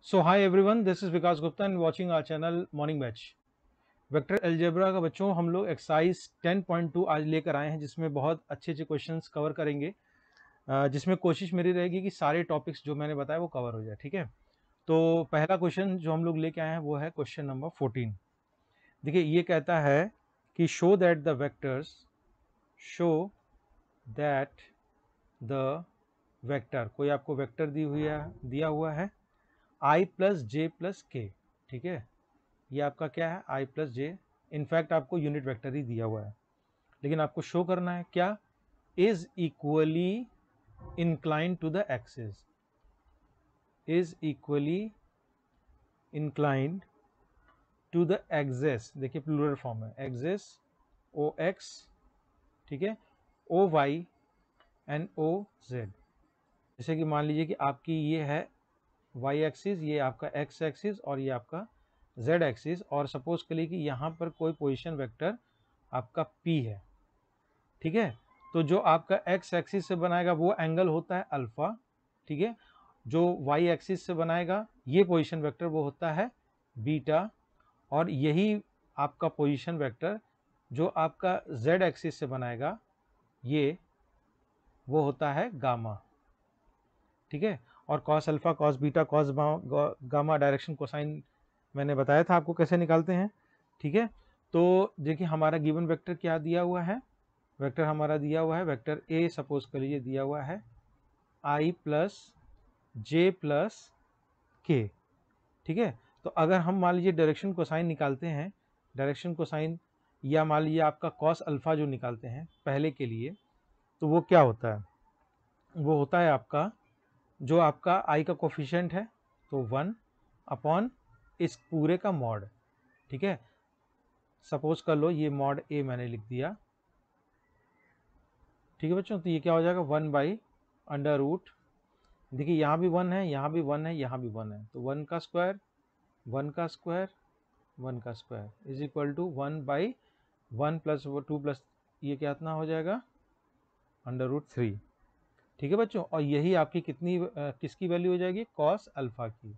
So hi everyone, this is Vikas Gupta and watching our channel Morning Batch. Vector algebra का बच्चों हम लोग exercise 10.2 आज लेकर आए हैं, जिसमें बहुत अच्छे अच्छे क्वेश्चंस कवर करेंगे। जिसमें कोशिश मेरी रहेगी कि सारे टॉपिक्स जो मैंने बताया वो कवर हो जाए। ठीक है, तो पहला क्वेश्चन जो हम लोग लेके आए हैं वो है क्वेश्चन नंबर 14। देखिए, ये कहता है कि शो दैट द वेक्टर, कोई आपको वेक्टर दिया हुआ है i प्लस जे प्लस के। ठीक है, ये आपका क्या है, i प्लस जे। इनफैक्ट आपको यूनिट वेक्टर ही दिया हुआ है, लेकिन आपको शो करना है क्या, is equally inclined to the axis, is equally inclined to the axes. देखिए प्लूरल फॉर्म है, एक्सेस ओ एक्स, ठीक है, O Y and O Z. जैसे कि मान लीजिए कि आपकी ये है वाई एक्सिस, ये आपका एक्स एक्सिस और ये आपका जेड एक्सिस, और सपोज करिए कि यहाँ पर कोई पोजीशन वेक्टर आपका P है। ठीक है, तो जो आपका एक्स एक्सिस से बनाएगा वो एंगल होता है अल्फा। ठीक है, जो वाई एक्सिस से बनाएगा ये पोजीशन वेक्टर वो होता है बीटा, और यही आपका पोजीशन वेक्टर जो आपका जेड एक्सिस से बनाएगा ये वो होता है गामा। ठीक है, और cos alpha, cos beta, cos gamma direction cosine मैंने बताया था आपको कैसे निकालते हैं। ठीक है, तो देखिए हमारा गिवन वेक्टर क्या दिया हुआ है, वेक्टर हमारा दिया हुआ है वेक्टर ए, सपोज कर लीजिए दिया हुआ है i प्लस जे प्लस के। ठीक है, तो अगर हम मान लीजिए डायरेक्शन कोसाइन निकालते हैं, डायरेक्शन कोसाइन या मान लीजिए आपका कॉस अल्फा जो निकालते हैं पहले के लिए, तो वो क्या होता है, वो होता है आपका जो आपका i का कोफिशिएंट है तो 1 अपॉन इस पूरे का मॉड। ठीक है, सपोज कर लो ये मॉड ए मैंने लिख दिया। ठीक है बच्चों, तो ये क्या हो जाएगा 1 बाई अंडर रूट, देखिए यहाँ भी 1 है, यहाँ भी 1 है, यहाँ भी 1 है, तो 1 का स्क्वायर 1 का स्क्वायर 1 का square is equal to 1 by 1 plus 2 plus ये कितना हो जाएगा अंडर रूट 3। ठीक है बच्चों, और यही आपकी कितनी किसकी वैल्यू हो जाएगी, कॉस अल्फा की।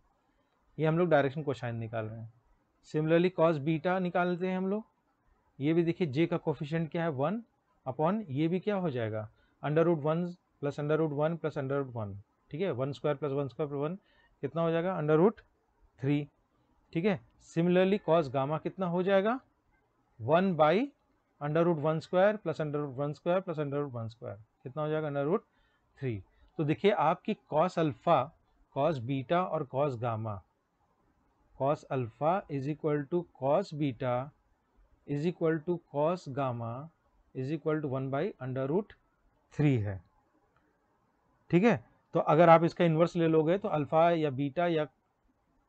ये हम लोग डायरेक्शन कोसाइन निकाल रहे हैं। सिमिलरली कॉस बीटा निकालते हैं हम लोग, ये भी देखिए जे का कोफिशिएंट क्या है 1 अपॉन ये भी क्या हो जाएगा under root 1 plus under root 1 plus under root 1। ठीक है, 1 स्क्वायर प्लस 1 स्क्वायर प्लस 1 कितना हो जाएगा अंडर रूट 3। ठीक है, सिमिलरली कॉस गामा कितना हो जाएगा 1 by under root 1 square plus under root 1 square plus under root 1 square कितना हो जाएगा अंडर रूट 3। तो देखिए आपकी कॉस अल्फा, कॉस बीटा और cos gamma, cos alpha is equal to cos beta is equal to cos gamma is equal to 1 by under root 3 है। ठीक है, तो अगर आप इसका इन्वर्स ले लोगे तो अल्फा या बीटा या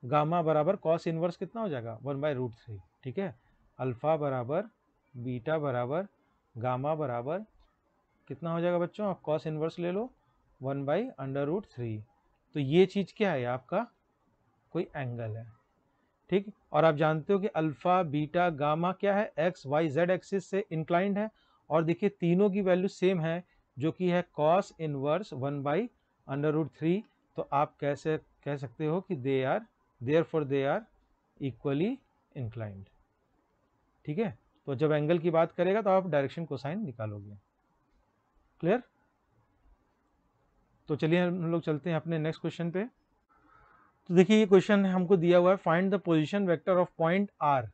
गामा बराबर कॉस इन्वर्स कितना हो जाएगा 1 बाई रूट 3। ठीक है, अल्फा बराबर बीटा बराबर गामा बराबर कितना हो जाएगा बच्चों, आप कॉस इन्वर्स ले लो 1 बाई अंडर रूट 3। तो ये चीज़ क्या है, आपका कोई एंगल है। ठीक, और आप जानते हो कि अल्फा बीटा गामा क्या है, एक्स वाई जेड एक्सिस से इंक्लाइंड है, और देखिए तीनों की वैल्यू सेम है जो कि है cos inverse 1 by under root 3। तो आप कैसे कह सकते हो कि दे आर इक्वली इंक्लाइंड। ठीक है, तो जब एंगल की बात करेगा तो आप डायरेक्शन कोसाइन निकालोगे। क्लियर, तो चलिए हम लोग चलते हैं अपने नेक्स्ट क्वेश्चन पे। तो देखिए ये क्वेश्चन हमको दिया हुआ है, find the position vector of point R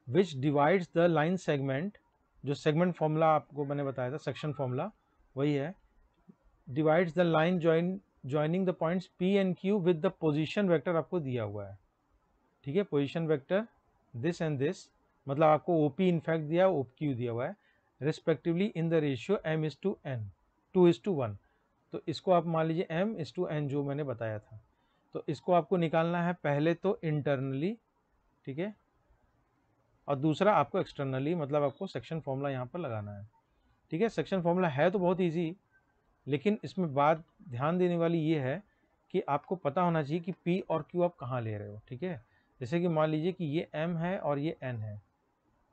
which divides the line segment. जो सेगमेंट फॉर्मूला आपको मैंने बताया था, सेक्शन फॉर्मूला वही है, divides the line joining the points P and Q with the position vector आपको दिया हुआ है। ठीक है, position vector this and this, मतलब आपको ओपी इनफैक्ट दिया, ओक्यू दिया हुआ है, respectively in the ratio m is to n 2:1। तो इसको आप मान लीजिए m इज टू n जो मैंने बताया था। तो इसको आपको निकालना है पहले तो इंटरनली, ठीक है, और दूसरा आपको एक्सटर्नली, मतलब आपको सेक्शन फॉर्मूला यहाँ पर लगाना है। ठीक है, सेक्शन फॉर्मूला है तो बहुत इजी, लेकिन इसमें बात ध्यान देने वाली ये है कि आपको पता होना चाहिए कि P और Q आप कहाँ ले रहे हो। ठीक है, जैसे कि मान लीजिए कि ये M है और ये N है।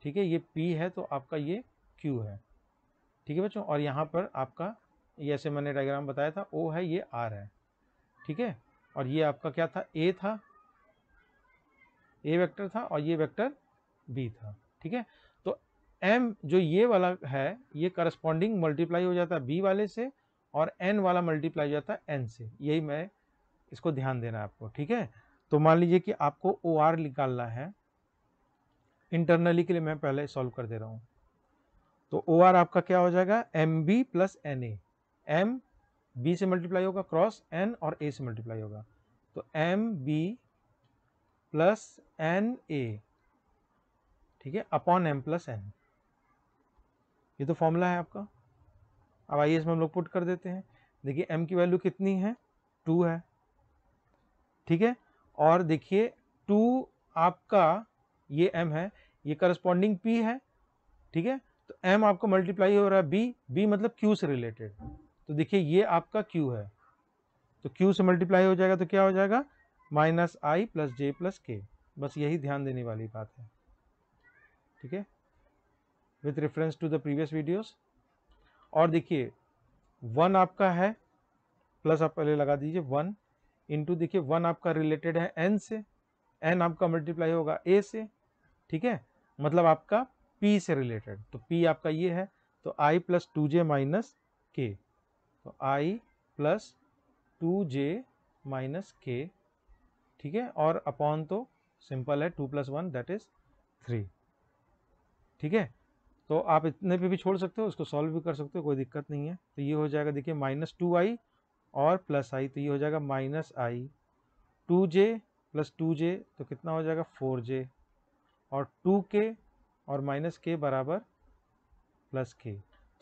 ठीक है, ये P है तो आपका ये Q है। ठीक है बच्चों, और यहाँ पर आपका ये ऐसे मैंने डायग्राम बताया था O है, ये R है। ठीक है, और ये आपका क्या था, A था, ए वेक्टर था और ये वेक्टर बी था, ठीक है। तो m जो ये वाला है ये करस्पॉन्डिंग मल्टीप्लाई हो जाता है बी वाले से और n वाला मल्टीप्लाई हो जाता है n से, यही मैं इसको ध्यान देना है आपको, ठीक है। तो मान लीजिए कि आपको ओ आर निकालना है इंटरनली के लिए, मैं पहले सॉल्व कर दे रहा हूँ। तो ओ आर आपका क्या हो जाएगा, M B plus N A, M B से मल्टीप्लाई होगा क्रॉस एन और ए से मल्टीप्लाई होगा, तो M B plus N A, ठीक है, अपॉन एम प्लस एन। ये तो फॉर्मूला है आपका। अब आइए इसमें हम लोग पुट कर देते हैं। देखिए m की वैल्यू कितनी है, 2 है, ठीक है। और देखिए 2 आपका ये m है, ये करस्पॉन्डिंग p है, ठीक है। तो m आपका मल्टीप्लाई हो रहा है b मतलब q से रिलेटेड, तो देखिए ये आपका q है, तो q से मल्टीप्लाई हो जाएगा तो क्या हो जाएगा, माइनस आई प्लस जे प्लस के। बस यही ध्यान देने वाली बात है, ठीक है, with reference to the previous videos. और देखिए 1 आपका है, प्लस आप पहले लगा दीजिए 1 इंटू, देखिए 1 आपका रिलेटेड है n से, n आपका मल्टीप्लाई होगा a से, ठीक है, मतलब आपका p से रिलेटेड, तो p आपका ये है, तो i प्लस 2j माइनस के, तो i प्लस 2j माइनस के, ठीक है। और अपॉन तो सिंपल है, 2 + 1 दैट इज 3, ठीक है। तो आप इतने पे भी छोड़ सकते हो, उसको सॉल्व भी कर सकते हो, कोई दिक्कत नहीं है। तो ये हो जाएगा देखिए माइनस 2i और प्लस आई, तो ये हो जाएगा माइनस आई, 2j प्लस 2j तो कितना हो जाएगा 4j, और 2k और माइनस के बराबर प्लस के,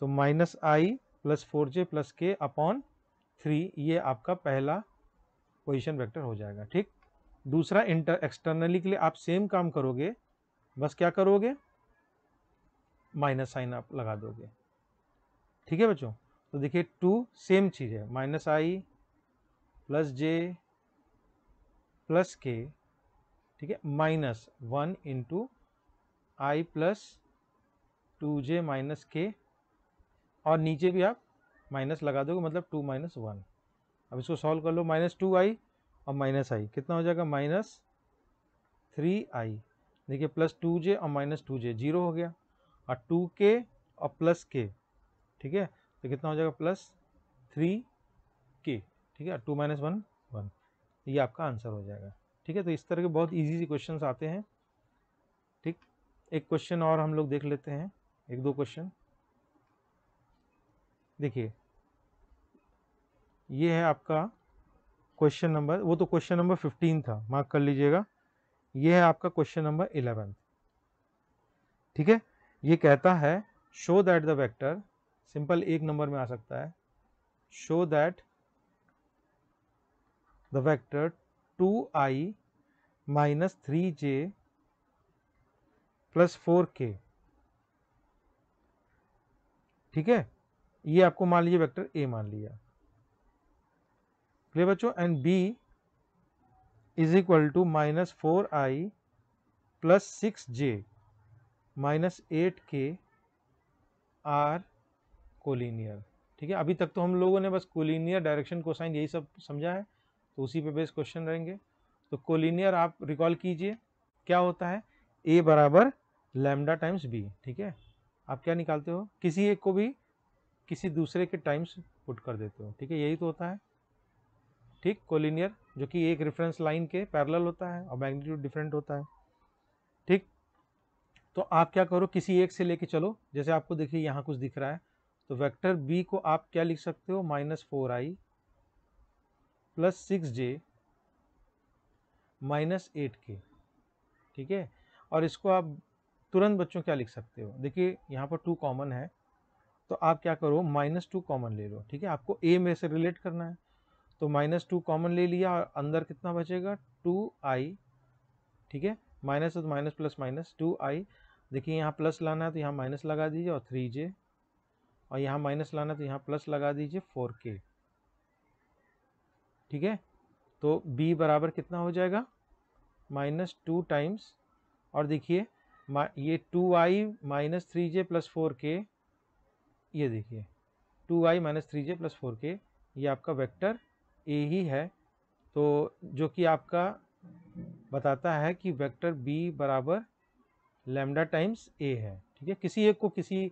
तो माइनस आई प्लस 4j प्लस के अपॉन 3, ये आपका पहला पोजीशन वेक्टर हो जाएगा, ठीक। दूसरा एक्सटर्नली के लिए आप सेम काम करोगे, बस क्या करोगे, माइनस साइन आप लगा दोगे, ठीक है बच्चों। तो देखिए 2 सेम चीज़ है, माइनस आई प्लस जे प्लस के, ठीक है, माइनस 1 इंटू आई प्लस 2j माइनस के, और नीचे भी आप माइनस लगा दोगे, मतलब 2 - 1। अब इसको सॉल्व कर लो, माइनस 2i और माइनस आई कितना हो जाएगा, माइनस 3i। देखिए प्लस 2j और माइनस 2j 0 हो गया, और 2k और प्लस के, ठीक है, तो कितना हो जाएगा प्लस 3k, ठीक है, 2 - 1 1, ये आपका आंसर हो जाएगा, ठीक है। तो इस तरह के बहुत इजी सी क्वेश्चंस आते हैं, ठीक। एक क्वेश्चन और हम लोग देख लेते हैं, एक दो क्वेश्चन। देखिए ये है आपका क्वेश्चन नंबर, वो तो क्वेश्चन नंबर 15 था, मार्क कर लीजिएगा। ये है आपका क्वेश्चन नंबर 11, ठीक है। ये कहता है show that the vector, simple एक नंबर में आ सकता है, show that the vector 2i minus 3j plus 4k, ठीक है, ये आपको मान लीजिए वेक्टर ए मान लिया, क्लियर बच्चों। And B is equal to minus 4i plus 6j minus 8k are collinear, ठीक है। अभी तक तो हम लोगों ने बस कोलिनियर, डायरेक्शन, कोसाइन यही सब समझा है, तो उसी पे बेस क्वेश्चन रहेंगे। तो कोलिनियर आप रिकॉल कीजिए क्या होता है, ए बराबर लैम्डा टाइम्स बी, ठीक है। आप क्या निकालते हो, किसी एक को भी किसी दूसरे के टाइम्स पुट कर देते हो, ठीक है, यही तो होता है, ठीक। कोलिनियर जो कि एक रेफरेंस लाइन के पैरेलल होता है और मैग्नीट्यूड डिफरेंट होता है, ठीक। तो आप क्या करो, किसी एक से लेके चलो, जैसे आपको देखिए यहाँ कुछ दिख रहा है, तो वेक्टर बी को आप क्या लिख सकते हो, minus 4i plus 6j minus 8k, ठीक है। और इसको आप तुरंत बच्चों क्या लिख सकते हो, देखिए यहाँ पर 2 कॉमन है, तो आप क्या करो, -2 कॉमन ले लो, ठीक है, आपको a में से रिलेट करना है, तो -2 कॉमन ले लिया और अंदर कितना बचेगा 2i, ठीक है, माइनस है तो माइनस प्लस माइनस 2i, देखिए यहाँ प्लस लाना है तो यहाँ माइनस लगा दीजिए और 3j, और यहाँ माइनस लाना है तो यहाँ प्लस लगा दीजिए 4k, ठीक है। तो b बराबर कितना हो जाएगा, -2 टाइम्स, और देखिए ये 2i minus 3j plus 4k, ये देखिए 2i minus 3j plus 4k, ये आपका वेक्टर ए ही है, तो जो कि आपका बताता है कि वेक्टर बी बराबर लैम्डा टाइम्स ए है। ठीक है, किसी एक को किसी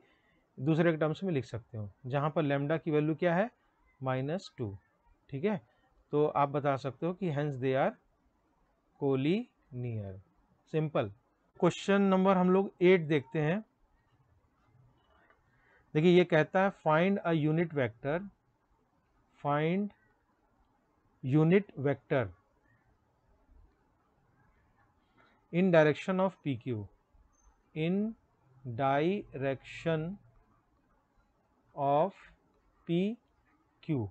दूसरे के टर्म्स में लिख सकते हो, जहाँ पर लैम्डा की वैल्यू क्या है, -2। ठीक है, तो आप बता सकते हो कि hence they are collinear. Simple. Question number हम लोग 8 देखते हैं। देखिए ये कहता है find a unit vector, find unit vector in direction of PQ, in direction of PQ।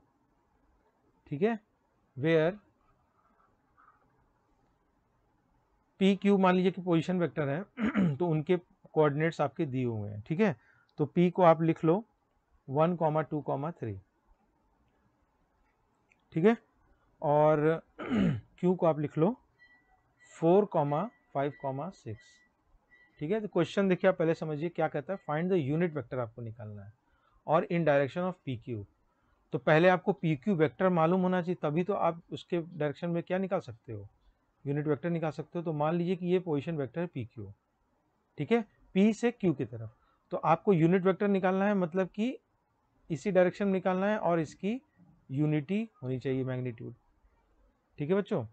ठीक है, where PQ मान लीजिए कि पोजीशन वेक्टर है तो उनके कोऑर्डिनेट्स आपके दिए हुए हैं। ठीक है, तो P को आप लिख लो 1, 2, 3। ठीक है, और Q को आप लिख लो 4, 5, 6। ठीक है, तो क्वेश्चन देखिए आप पहले समझिए क्या कहता है, फाइंड द यूनिट वेक्टर आपको निकालना है और इन डायरेक्शन ऑफ PQ। तो पहले आपको PQ वेक्टर मालूम होना चाहिए, तभी तो आप उसके डायरेक्शन में क्या निकाल सकते हो, यूनिट वेक्टर निकाल सकते हो। तो मान लीजिए कि ये पोजीशन वेक्टर है PQ। ठीक है, P से Q की तरफ, तो आपको यूनिट वेक्टर निकालना है, मतलब कि इसी डायरेक्शन में निकालना है और इसकी यूनिटी होनी चाहिए, मैग्नीट्यूड। ठीक है बच्चों,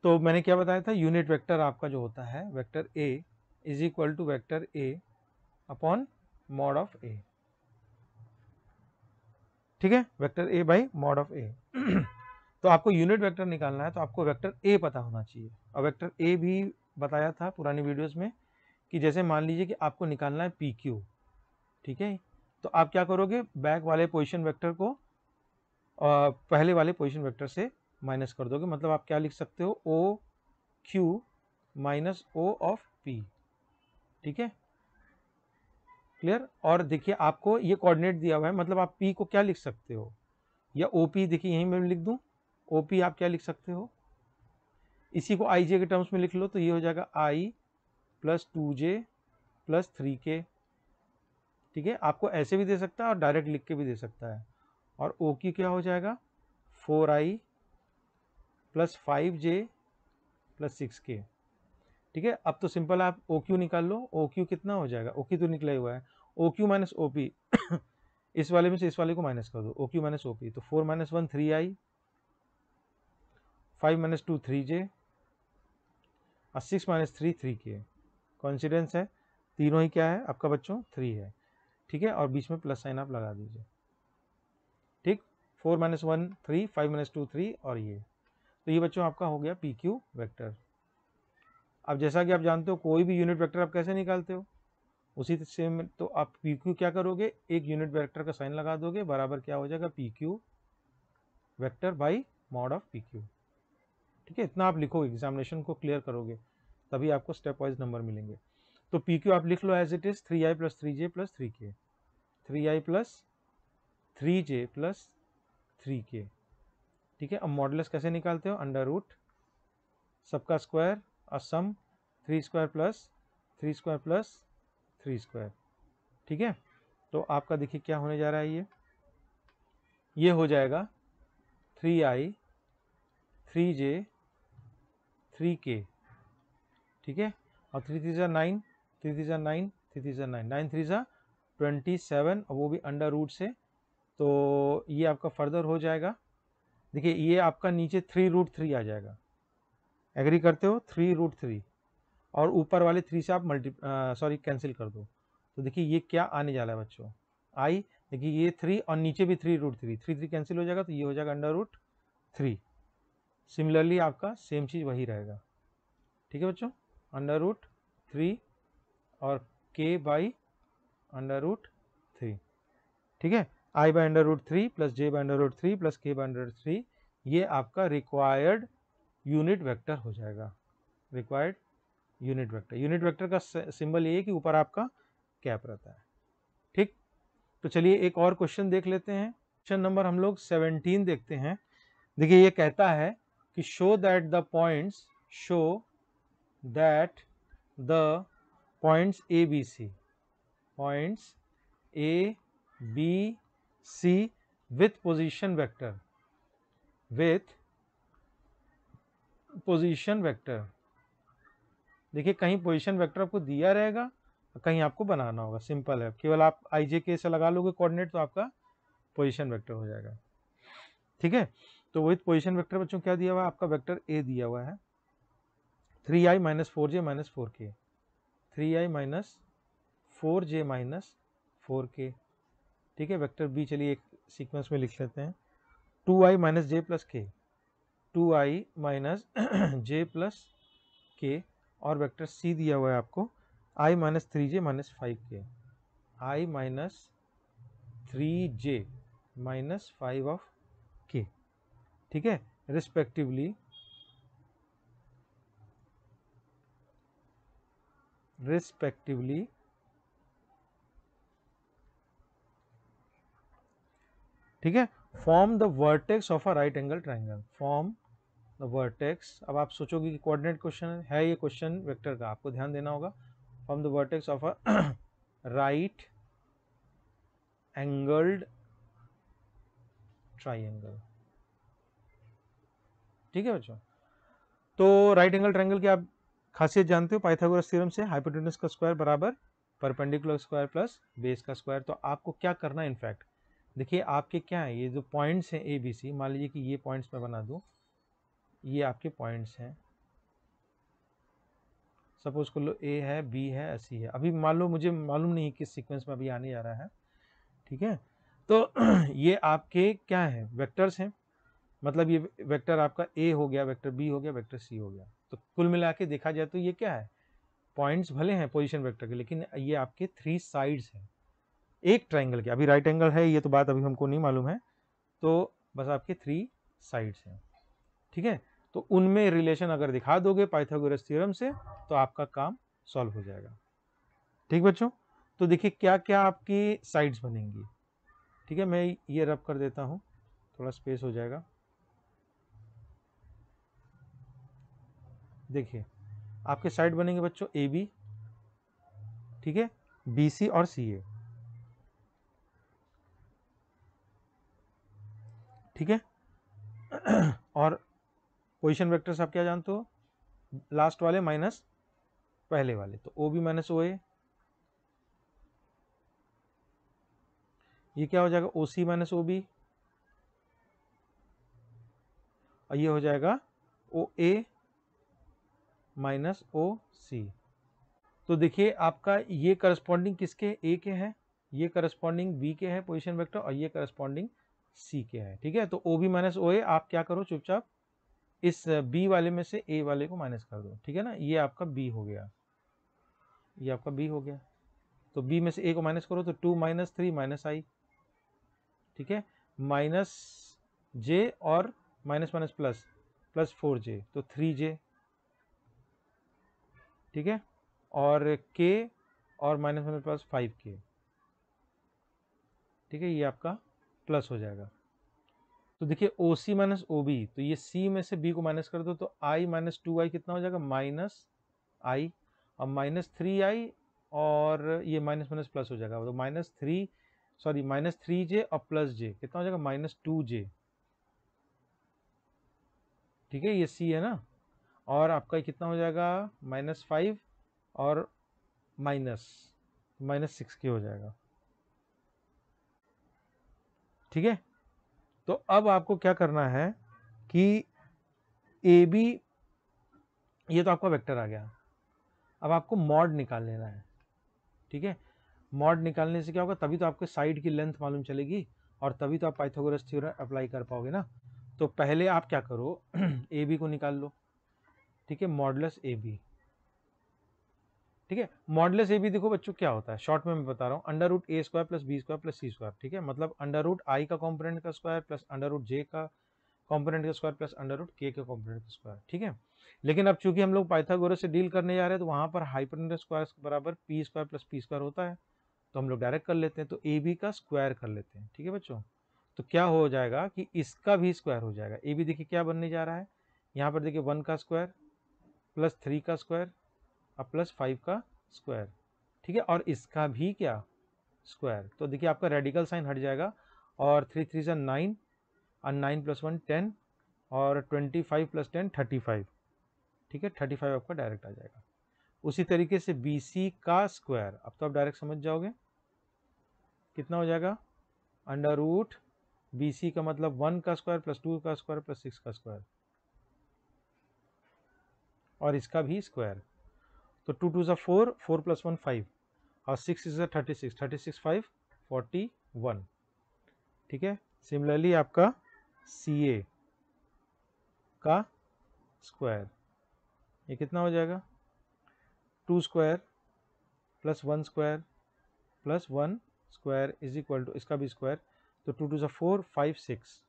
तो मैंने क्या बताया था, यूनिट वेक्टर आपका जो होता है vector A is equal to vector A upon mod of A। ठीक है, vector A by mod of A। तो आपको यूनिट वेक्टर निकालना है तो आपको वेक्टर A पता होना चाहिए। और वेक्टर A भी बताया था पुरानी वीडियोस में कि जैसे मान लीजिए कि आपको निकालना है PQ। ठीक है, तो आप क्या करोगे, बैक वाले पोजीशन वेक्टर को पहले वाले पोजीशन वेक्टर से माइनस कर दोगे, मतलब आप क्या लिख सकते हो, OQ minus O of P। ठीक है, क्लियर। और देखिए आपको ये कोऑर्डिनेट दिया हुआ है, मतलब आप P को क्या लिख सकते हो, या OP, देखिए यहीं मैं लिख दूं, OP आप क्या लिख सकते हो, इसी को IJ के टर्म्स में लिख लो, तो ये हो जाएगा I plus 2J plus 3K। ठीक है, आपको ऐसे भी दे सकता है और डायरेक्ट लिख के भी दे सकता है। और OQ क्या हो जाएगा, 4I plus 5J plus 6K। ठीक है, अब तो सिंपल आप OQ निकाल लो, OQ कितना हो जाएगा, OQ तो निकला हुआ है, OQ माइनस OP इस वाले में से इस वाले को माइनस कर दो, OQ माइनस OP, तो 4 माइनस 1 3I, 5 माइनस 2 3J और 6 माइनस 3 3K। कॉन्सिडेंस है, तीनों ही क्या है आपका बच्चों, 3 है। ठीक है, और बीच में प्लस साइन आप लगा दीजिए। ठीक, 4 माइनस 1 3, 5 माइनस 2 3, और ये, तो ये बच्चों आपका हो गया PQ वेक्टर। अब जैसा कि आप जानते हो कोई भी यूनिट वेक्टर आप कैसे निकालते हो, उसी सेम, तो आप PQ क्या करोगे, एक यूनिट वेक्टर का साइन लगा दोगे, बराबर क्या हो जाएगा, PQ vector by mod of PQ। ठीक है, इतना आप लिखोगे, एग्जामिनेशन को क्लियर करोगे, तभी आपको स्टेप वाइज नंबर मिलेंगे। तो PQ आप लिख लो as it is 3I plus 3J plus 3K, 3I plus 3J plus 3K। ठीक है, अब मॉडुलस कैसे निकालते हो, अंडर रूट सबका स्क्वायर और सम, 3 square plus 3 square plus 3 square. ठीक है, तो आपका देखिए क्या होने जा रहा है, ये हो जाएगा 3I 3J 3K। ठीक है, और 3 3 जा 9, 3 3 जा 9, 3 3 जा 9, 9 3 जा 27, और वो भी अंडर रूट से, तो ये आपका फर्दर हो जाएगा। देखिए ये आपका नीचे 3√3 आ जाएगा, एग्री करते हो, 3√3, और ऊपर वाले 3 से आप कैंसिल कर दो, तो देखिए ये क्या आने जा रहा है बच्चों, आई, देखिए ये 3 और नीचे भी 3√3, 3 3 कैंसिल हो जाएगा, तो ये हो जाएगा अंडर रूट 3। सिमिलरली आपका सेम चीज़ वही रहेगा। ठीक है बच्चों, अंडर रूट 3 और K बाई अंडर रूट 3। ठीक है, I by under root 3 plus J by under root 3 plus K by under root 3, ये आपका रिक्वायर्ड यूनिट वेक्टर हो जाएगा, required unit vector. Unit vector का सिंबल ये है कि ऊपर आपका कैप रहता है। ठीक, तो चलिए एक और क्वेश्चन देख लेते हैं। क्वेश्चन नंबर हम लोग 17 देखते हैं। देखिए ये कहता है कि show that the points ABC, points ABC with position vector. देखिए कहीं पोजीशन वेक्टर आपको दिया रहेगा, कहीं आपको बनाना होगा, सिंपल है, केवल आप आई जे के से लगा लोगे कोऑर्डिनेट तो आपका पोजीशन वेक्टर हो जाएगा। ठीक है, तो विथ पोजीशन वेक्टर बच्चों क्या दिया हुआ है, आपका वेक्टर ए दिया हुआ है 3i minus 4j minus 4k, 3i minus 4j minus 4k। ठीक है, वेक्टर बी चलिए एक सीक्वेंस में लिख लेते हैं, 2i माइनस जे प्लस के, 2i माइनस जे प्लस के, और वेक्टर सी दिया हुआ है आपको i minus 3j minus 5k, i minus 3j minus 5 of k। ठीक है, रिस्पेक्टिवली ठीक है, form the vertex of a right angle triangle, form the vertex. अब आप सोचोगे कि कोऑर्डिनेट क्वेश्चन है ये, क्वेश्चन वेक्टर का, आपको ध्यान देना होगा। Form the vertex of a right angled triangle. ठीक है बच्चों, तो राइट एंगल ट्राइंगल की आप खासियत जानते हो, पाइथागोरस थ्योरम से हाइपोटेन्यूज का स्क्वायर बराबर परपेंडिकुलर स्क्वायर प्लस बेस का स्क्वायर। तो आपको क्या करना है, इनफैक्ट देखिए आपके क्या है, ये जो पॉइंट्स हैं ए बी सी, मान लीजिए कि ये पॉइंट्स मैं बना दूं, ये आपके पॉइंट्स हैं, सपोज कर लो ए है, बी है, सी है। अभी मान लो मुझे मालूम नहीं किस सीक्वेंस में अभी आने जा रहा है। ठीक है, तो ये आपके क्या है, वेक्टर्स हैं, मतलब ये वेक्टर आपका ए हो गया, वेक्टर बी हो गया, वेक्टर सी हो गया। तो कुल मिला के देखा जाए तो ये क्या है, पॉइंट्स भले हैं पोजीशन वेक्टर के, लेकिन ये आपके 3 साइड्स हैं एक ट्राइंगल के। अभी राइट एंगल है ये तो बात अभी हमको नहीं मालूम है, तो बस आपके 3 साइड्स हैं। ठीक है, तो उनमें रिलेशन अगर दिखा दोगे पाइथागोरस थ्योरम से तो आपका काम सॉल्व हो जाएगा। ठीक बच्चों, तो देखिए क्या क्या आपकी साइड्स बनेंगी। ठीक है, मैं ये रब कर देता हूं, थोड़ा स्पेस हो जाएगा। देखिए आपके साइड बनेंगे बच्चों ए बी, ठीक है, बी सी और सी ए। ठीक है, और पोजीशन वेक्टर्स आप क्या जानते हो, लास्ट वाले माइनस पहले वाले, तो ओ बी माइनस ओ ए, ये क्या हो जाएगा ओ सी माइनस ओ बी, और ये हो जाएगा ओ ए माइनस ओ सी। तो देखिए आपका ये करस्पॉन्डिंग किसके, ए के है, ये करस्पॉन्डिंग बी के है पोजीशन वेक्टर, और ये करस्पॉन्डिंग सी के है। ठीक है, तो ओ बी माइनस ओ ए आप क्या करो, चुपचाप इस बी वाले में से ए वाले को माइनस कर दो। ठीक है ना, ये आपका बी हो गया, ये आपका बी हो गया, तो बी में से ए को माइनस करो तो 2 माइनस 3 माइनस आई। ठीक है, माइनस जे और minus minus plus, plus 4j तो 3j। ठीक है, और k और माइनस माइनस प्लस 5k। ठीक है, ये आपका प्लस हो जाएगा। तो देखिए ओ सी माइनस ओ बी, तो ये सी में से बी को माइनस कर दो तो आई माइनस 2i कितना हो जाएगा, माइनस आई, और माइनस 3i, और ये माइनस माइनस प्लस हो जाएगा, तो माइनस 3j और प्लस j कितना हो जाएगा, माइनस 2j। ठीक है, ये सी है ना, और आपका कितना हो जाएगा, माइनस 5 और माइनस माइनस 6k हो जाएगा। ठीक है, तो अब आपको क्या करना है कि ए बी, ये तो आपका वेक्टर आ गया, अब आपको मॉड निकाल लेना है। ठीक है, मॉड निकालने से क्या होगा, तभी तो आपके साइड की लेंथ मालूम चलेगी, और तभी तो आप पाइथागोरस थ्योरम अप्लाई कर पाओगे ना। तो पहले आप क्या करो, ए बी को निकाल लो। ठीक है, मॉडुलस ए बी। ठीक है, मॉडुलस ए बी देखो बच्चों क्या होता है, शॉर्ट में मैं बता रहा हूँ, under root A square plus B square plus C square. ठीक है, मतलब अंडर रूट आई का कॉम्पोनेंट का square plus under root J का कॉम्पोनेंट का स्क्वायर प्लस अंडर रूट के का कॉम्पोनेंट का स्क्वायर। ठीक है, लेकिन अब चूंकि हम लोग पाइथागोरस से डील करने जा रहे हैं तो वहां पर हाइपोटेन्यूज स्क्वायर बराबर P square plus P square होता है, तो हम लोग डायरेक्ट कर लेते हैं, तो ए बी का स्क्वायर कर लेते हैं। ठीक है बच्चों, तो क्या हो जाएगा कि इसका भी स्क्वायर हो जाएगा। ए बी देखिए क्या बनने जा रहा है, यहाँ पर देखिए 1 का स्क्वायर प्लस 3 का स्क्वायर और प्लस 5 का स्क्वायर। ठीक है, और इसका भी क्या, स्क्वायर। तो देखिए आपका रेडिकल साइन हट जाएगा, और 3 3 9 और 9 प्लस 1 10, और 25 प्लस 10 35। ठीक है, 35 आपका डायरेक्ट आ जाएगा। उसी तरीके से BC का स्क्वायर, अब तो आप डायरेक्ट समझ जाओगे कितना हो जाएगा, अंडर रूट BC का मतलब 1 का स्क्वायर प्लस 2 का स्क्वायर प्लस 6 का स्क्वायर, और इसका भी स्क्वायर। तो 2 2 4, 4 + 1 5, और 6 इज 36, 36 5 41, ठीक है। सिमिलरली आपका CA का स्क्वायर, ये कितना हो जाएगा, 2 square plus 1 square plus 1 square is equal to इसका भी स्क्वायर, तो 2 2 4 5 6,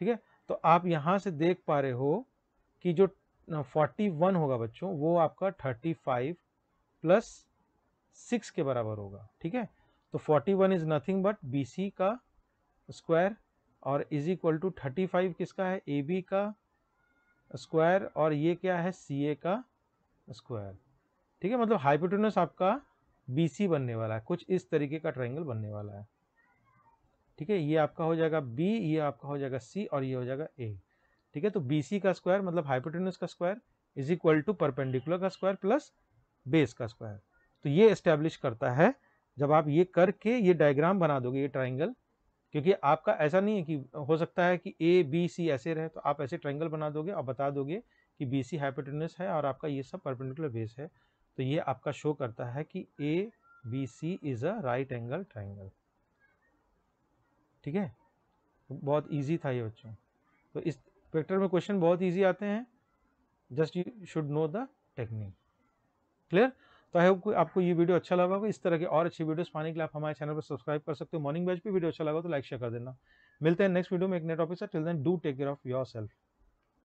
ठीक है। तो आप यहाँ से देख पा रहे हो कि जो 41 होगा बच्चों, वो आपका 35 प्लस 6 के बराबर होगा, ठीक है। तो 41 इज नथिंग बट BC का स्क्वायर, और इज इक्वल टू 35 किसका है, AB का स्क्वायर, और ये क्या है, CA का स्क्वायर, ठीक है। मतलब हाइपोटेन्यूस आपका BC बनने वाला है, कुछ इस तरीके का ट्रायंगल बनने वाला है, ठीक है। ये आपका हो जाएगा B, ये आपका हो जाएगा C, और ये हो जाएगा A, ठीक है। तो BC का स्क्वायर मतलब हाइपोटेन्यूस का square is equal to perpendicular का स्क्वायर प्लस बेस का स्क्वायर। तो ये एस्टेब्लिश करता है, जब आप ये करके ये डायग्राम बना दोगे, ये ट्राइंगल, क्योंकि आपका ऐसा नहीं है कि हो सकता है कि ABC ऐसे रहे, तो आप ऐसे ट्राइंगल बना दोगे और बता दोगे कि BC हाइपोटेन्यूस है और आपका ये सब परपेंडिकुलर बेस है, तो ये आपका शो करता है कि ABC is a right angle triangle, ठीक है। तो बहुत इजी था ये बच्चों। तो इस वेक्टर में क्वेश्चन बहुत इजी आते हैं, just you should know the technique. Clear? तो आई होप आपको ये वीडियो अच्छा लगा होगा। इस तरह के और अच्छी वीडियोस पाने के लिए आप हमारे चैनल पर सब्सक्राइब कर सकते हो। मॉर्निंग बैच पे वीडियो अच्छा लगा तो लाइक शेयर कर देना। मिलते हैं नेक्स्ट वीडियो में एक नए टॉपिक से। Till then do take care of yourself.